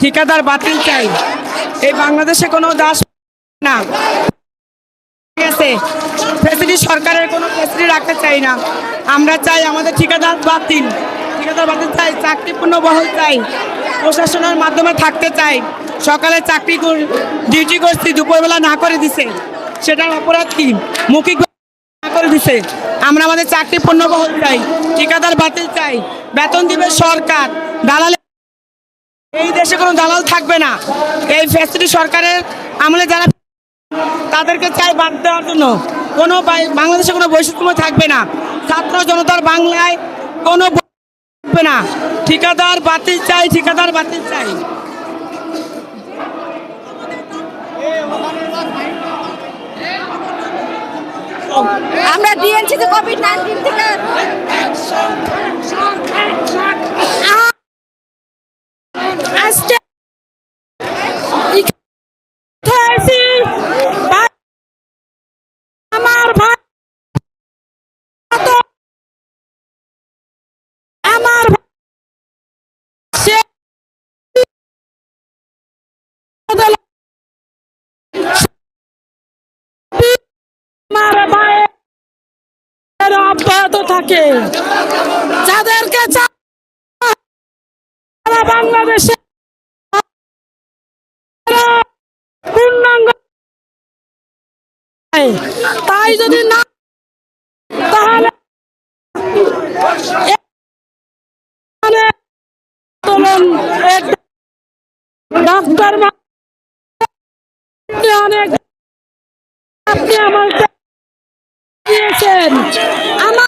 ঠিকাদার বাতিল চাই। এই বাংলাদেশে কোনো দাস না গেছে, ফ্যাসিলিটি সরকারের কোনো ফ্যাসিলিটি রাখতে চাই না। আমরা চাই আমাদের ঠিকাদার বাতিল চাই, চাকরিপূর্ণ বহাল চাই, প্রশাসনের মাধ্যমে থাকতে চাই। সকালে চাকরি ডিউটি করছি, দুপুরবেলা না করে দিছে, সেটার অপরাধ কি? মৌখিক না করে দিছে। আমরা আমাদের চাকরিপূর্ণ বহাল চাই, ঠিকাদার বাতিল চাই, বেতন দিবে সরকার, দালাল এই দেশে কোনো দালাল থাকবে না। এই ফ্যাসিলিটি সরকারের আমলে যারা তাদেরকে চাই বাদ দেওয়ার জন্য। কোনো বাংলাদেশে কোনো বৈষম্য থাকবে না, ছাত্র জনতার বাংলায় কোনো থাকবে না। ঠিকাদার বাতিল চাই, ঠিকাদার বাতিল চাই। আমরা ডিএনসি তে কোভিড-19 থেকে আজকে আমার ভাই আমার অব্যাহত থাকে, যাদেরকে বাংলাদেশে পূর্ণাঙ্গ তাই যদি না, তাহলে ডক্টর অনেক আপনি আমার দিয়েছেন। আমার